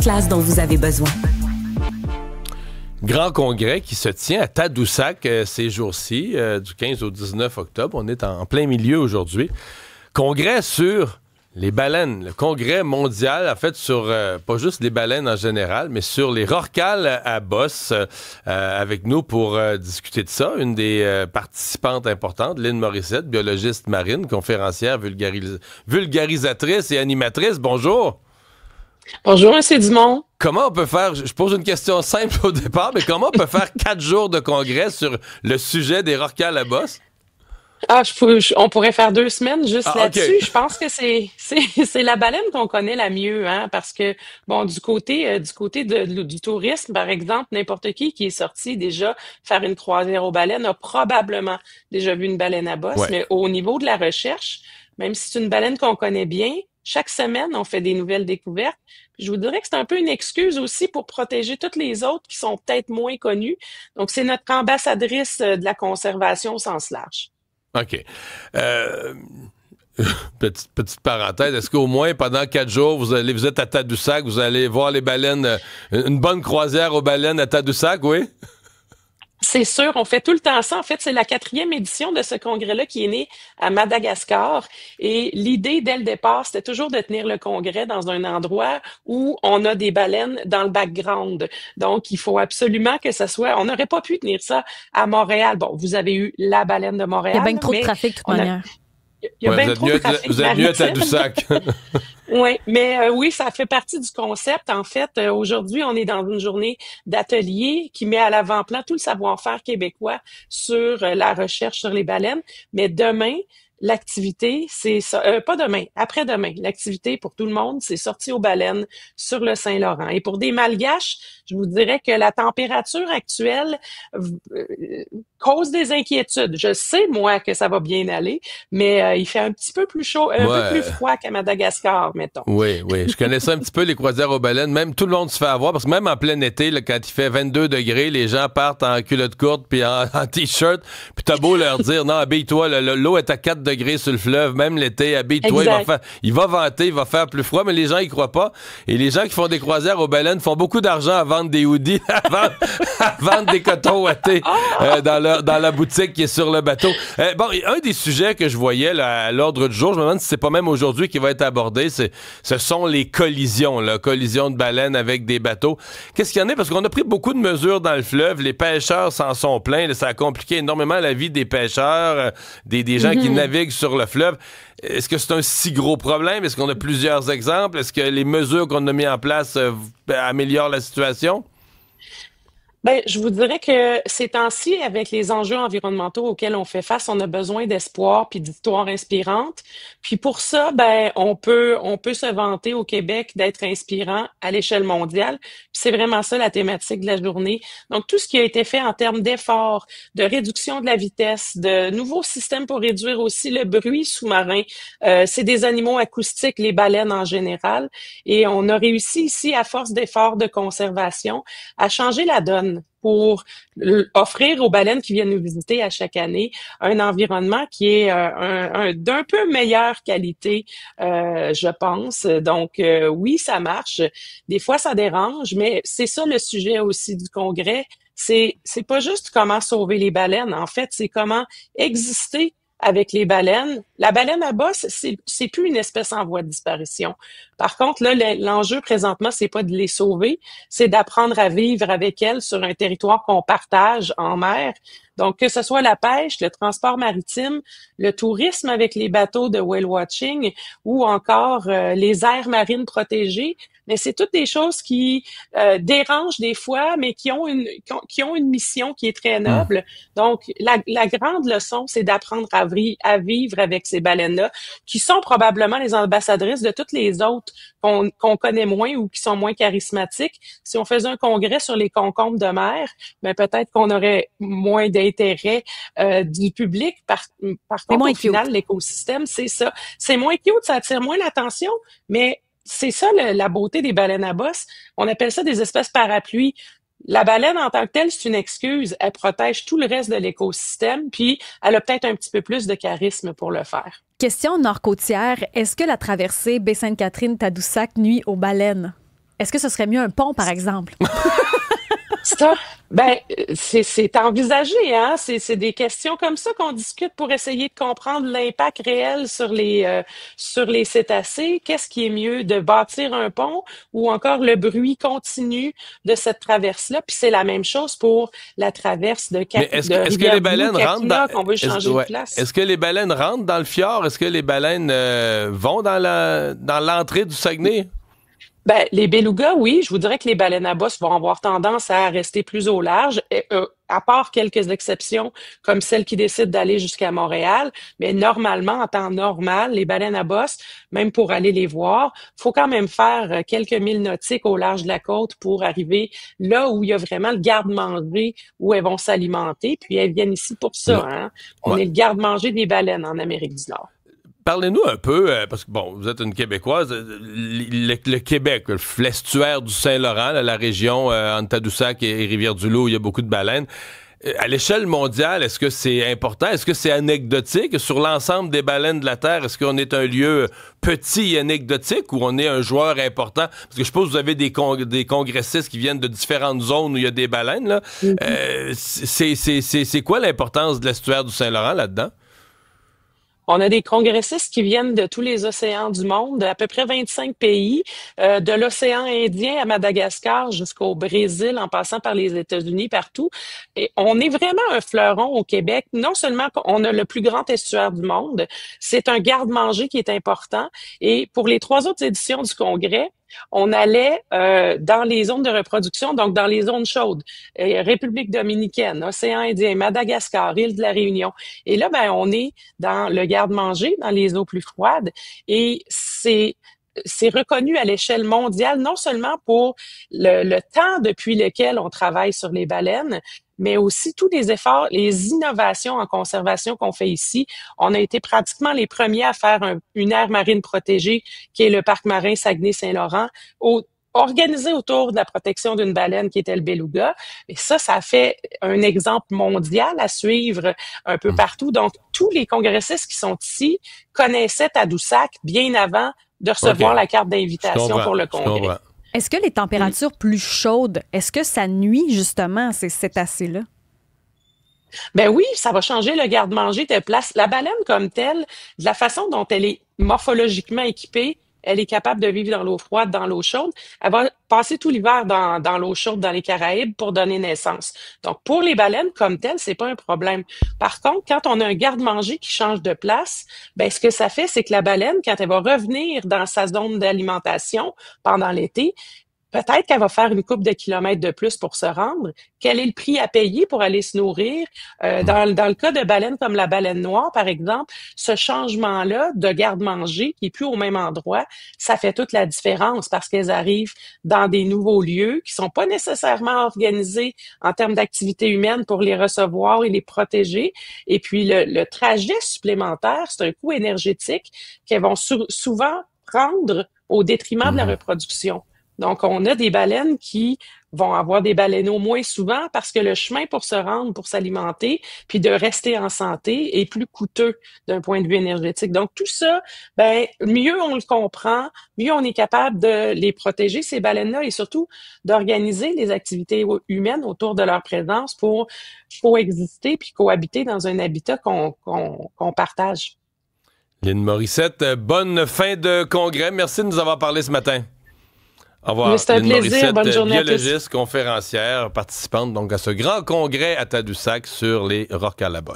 masterclass dont vous avez besoin. Grand congrès qui se tient à Tadoussac ces jours-ci, du 15 au 19 octobre. On est en plein milieu aujourd'hui. Congrès sur les baleines. Le congrès mondial, en fait, sur pas juste les baleines en général, mais sur les rorquals à bosse. Avec nous pour discuter de ça, une des participantes importantes, Lynne Morissette, biologiste marine, conférencière, vulgarisatrice et animatrice. Bonjour. Bonjour, M. Dumont. Comment on peut faire, je pose une question simple au départ, mais comment on peut faire 4 jours de congrès sur le sujet des rorquals à bosse? On pourrait faire 2 semaines juste là-dessus. Okay. Je pense que c'est la baleine qu'on connaît la mieux, hein, parce que bon, du côté du tourisme, par exemple, n'importe qui est sorti déjà faire une croisière aux baleines a probablement déjà vu une baleine à bosse. Ouais. Mais au niveau de la recherche, même si c'est une baleine qu'on connaît bien, chaque semaine, on fait des nouvelles découvertes. Puis je vous dirais que c'est un peu une excuse aussi pour protéger toutes les autres qui sont peut-être moins connues. Donc, c'est notre ambassadrice de la conservation au sens large. OK. Petite parenthèse, est-ce qu'au moins pendant 4 jours, vous êtes à Tadoussac, vous allez voir les baleines, une bonne croisière aux baleines à Tadoussac, oui? C'est sûr, on fait tout le temps ça. En fait, c'est la 4e édition de ce congrès-là qui est né à Madagascar. Et l'idée, dès le départ, c'était toujours de tenir le congrès dans un endroit où on a des baleines dans le background. Donc, il faut absolument que ça soit... On n'aurait pas pu tenir ça à Montréal. Bon, vous avez eu la baleine de Montréal. Il y a bien trop de trafic, de toute manière. Il y a bien trop de trafic. Vous êtes mieux à Tadoussac. Oui, mais oui, ça fait partie du concept. En fait, aujourd'hui, on est dans une journée d'atelier qui met à l'avant-plan tout le savoir-faire québécois sur la recherche sur les baleines. Mais demain, l'activité, c'est ça. Pas demain, après-demain. L'activité pour tout le monde, c'est sortie aux baleines sur le Saint-Laurent. Et pour des Malgaches, je vous dirais que la température actuelle cause des inquiétudes. Je sais, moi, que ça va bien aller, mais il fait un petit peu plus chaud, un peu plus froid qu'à Madagascar, mettons. Oui. Je connaissais un petit peu les croisières aux baleines. Même tout le monde se fait avoir, parce que même en plein été, là, quand il fait 22 degrés, les gens partent en culotte courte puis en t-shirt. Puis t'as beau leur dire, non, habille-toi, l'eau est à 4 degrés sur le fleuve, même l'été, habille-toi. Il va venter, il va faire plus froid, mais les gens y croient pas. Et les gens qui font des croisières aux baleines font beaucoup d'argent à vendre des hoodies, à vendre des cotons ouatés dans la boutique qui est sur le bateau. Bon, un des sujets que je voyais là, à l'ordre du jour, je me demande si c'est pas même aujourd'hui qui va être abordé, ce sont les collisions, collisions de baleines avec des bateaux. Qu'est-ce qu'il y en a? Parce qu'on a pris beaucoup de mesures dans le fleuve, les pêcheurs s'en sont plaints, là, ça a compliqué énormément la vie des pêcheurs, des gens qui naviguent sur le fleuve. Est-ce que c'est un si gros problème? Est-ce qu'on a plusieurs exemples? Est-ce que les mesures qu'on a mises en place améliorent la situation? Ben, je vous dirais que ces temps-ci, avec les enjeux environnementaux auxquels on fait face, on a besoin d'espoir puis d'histoires inspirantes. Puis pour ça, ben, on peut se vanter au Québec d'être inspirant à l'échelle mondiale. Puis c'est vraiment ça la thématique de la journée. Donc, tout ce qui a été fait en termes d'efforts, de réduction de la vitesse, de nouveaux systèmes pour réduire aussi le bruit sous-marin, c'est des animaux acoustiques, les baleines en général. Et on a réussi ici, à force d'efforts de conservation, à changer la donne pour offrir aux baleines qui viennent nous visiter à chaque année un environnement qui est d'un peu meilleure qualité, je pense. Donc, oui, ça marche. Des fois, ça dérange, mais c'est ça le sujet aussi du congrès. C'est pas juste comment sauver les baleines. En fait, c'est comment exister avec les baleines. La baleine à bosse, c'est plus une espèce en voie de disparition. Par contre, là, l'enjeu présentement, c'est pas de les sauver, c'est d'apprendre à vivre avec elles sur un territoire qu'on partage en mer. Donc, que ce soit la pêche, le transport maritime, le tourisme avec les bateaux de whale watching ou encore les aires marines protégées, mais c'est toutes des choses qui dérangent des fois, mais qui ont une mission qui est très noble. Donc, la grande leçon, c'est d'apprendre à vivre avec ces baleines-là, qui sont probablement les ambassadrices de toutes les autres qu'on connaît moins ou qui sont moins charismatiques. Si on faisait un congrès sur les concombres de mer, ben peut-être qu'on aurait moins d'intérêt du public. Par contre, au final, l'écosystème, c'est ça. C'est moins cute, ça attire moins l'attention, mais c'est ça la beauté des baleines à bosse. On appelle ça des espèces parapluies. La baleine, en tant que telle, c'est une excuse. Elle protège tout le reste de l'écosystème, puis elle a peut-être un petit peu plus de charisme pour le faire. Question nord-côtière. Est-ce que la traversée Baie-Sainte-Catherine-Tadoussac nuit aux baleines? Est-ce que ce serait mieux un pont, par exemple? Ça, c'est envisagé, hein? C'est des questions comme ça qu'on discute pour essayer de comprendre l'impact réel sur les cétacés. Qu'est-ce qui est mieux, de bâtir un pont ou encore le bruit continu de cette traverse-là? Puis c'est la même chose pour la traverse de est-ce que les baleines rentrent dans... qu'on veut changer de place. Est-ce que les baleines rentrent dans le fjord? Est-ce que les baleines vont dans l'entrée du Saguenay? Les belugas, oui, je vous dirais que les baleines à bosse vont avoir tendance à rester plus au large, à part quelques exceptions, comme celles qui décident d'aller jusqu'à Montréal. Mais normalement, en temps normal, les baleines à bosse, même pour aller les voir, faut quand même faire quelques milles nautiques au large de la côte pour arriver là où il y a vraiment le garde-manger, où elles vont s'alimenter. Puis elles viennent ici pour ça, hein. On est le garde-manger des baleines en Amérique du Nord. Parlez-nous un peu, parce que, bon, vous êtes une Québécoise, le Québec, l'estuaire du Saint-Laurent, la région entre Tadoussac et Rivière-du-Loup, il y a beaucoup de baleines. À l'échelle mondiale, est-ce que c'est important? Est-ce que c'est anecdotique? Sur l'ensemble des baleines de la Terre, est-ce qu'on est un lieu petit et anecdotique ou on est un joueur important? Parce que je suppose que vous avez des congressistes qui viennent de différentes zones où il y a des baleines, là. C'est quoi l'importance de l'estuaire du Saint-Laurent là-dedans? On a des congressistes qui viennent de tous les océans du monde, à peu près 25 pays, de l'océan Indien à Madagascar jusqu'au Brésil, en passant par les États-Unis, partout. Et on est vraiment un fleuron au Québec. Non seulement on a le plus grand estuaire du monde, c'est un garde-manger qui est important. Et pour les 3 autres éditions du Congrès, on allait dans les zones de reproduction, donc dans les zones chaudes, République dominicaine, Océan Indien, Madagascar, île de la Réunion. Et là, on est dans le garde-manger, dans les eaux plus froides, et c'est reconnu à l'échelle mondiale, non seulement pour le temps depuis lequel on travaille sur les baleines, mais aussi tous les efforts, les innovations en conservation qu'on fait ici. On a été pratiquement les premiers à faire une aire marine protégée, qui est le parc marin Saguenay-Saint-Laurent, organisé autour de la protection d'une baleine qui était le beluga. Et ça a fait un exemple mondial à suivre un peu partout. Donc, tous les congressistes qui sont ici connaissaient Tadoussac bien avant de recevoir la carte d'invitation pour le congrès. Est-ce que les températures plus chaudes, est-ce que ça nuit justement à ces cétacés-là? Oui, ça va changer le garde-manger de place. La baleine comme telle, de la façon dont elle est morphologiquement équipée, elle est capable de vivre dans l'eau froide, dans l'eau chaude. Elle va passer tout l'hiver dans l'eau chaude, dans les Caraïbes, pour donner naissance. Donc, pour les baleines comme telles, c'est pas un problème. Par contre, quand on a un garde-manger qui change de place, ce que ça fait, c'est que la baleine, quand elle va revenir dans sa zone d'alimentation pendant l'été, peut-être qu'elle va faire une couple de kilomètres de plus pour se rendre. Quel est le prix à payer pour aller se nourrir? Dans le cas de baleines comme la baleine noire, par exemple, ce changement-là de garde-manger qui est plus au même endroit, ça fait toute la différence parce qu'elles arrivent dans des nouveaux lieux qui sont pas nécessairement organisés en termes d'activité humaine pour les recevoir et les protéger. Et puis, le trajet supplémentaire, c'est un coût énergétique qu'elles vont souvent prendre au détriment de la reproduction. Donc, on a des baleines qui vont avoir des baleineaux moins souvent parce que le chemin pour se rendre, pour s'alimenter, puis de rester en santé est plus coûteux d'un point de vue énergétique. Donc, tout ça, mieux on le comprend, mieux on est capable de les protéger, ces baleines-là, et surtout d'organiser les activités humaines autour de leur présence pour coexister puis cohabiter dans un habitat qu'on partage. Lynn Morissette, bonne fin de congrès. Merci de nous avoir parlé ce matin. Au revoir. C'est un plaisir. Bonne journée à tous. Biologiste, conférencière, participante donc à ce grand congrès à Tadoussac sur les Rocks à la bosse.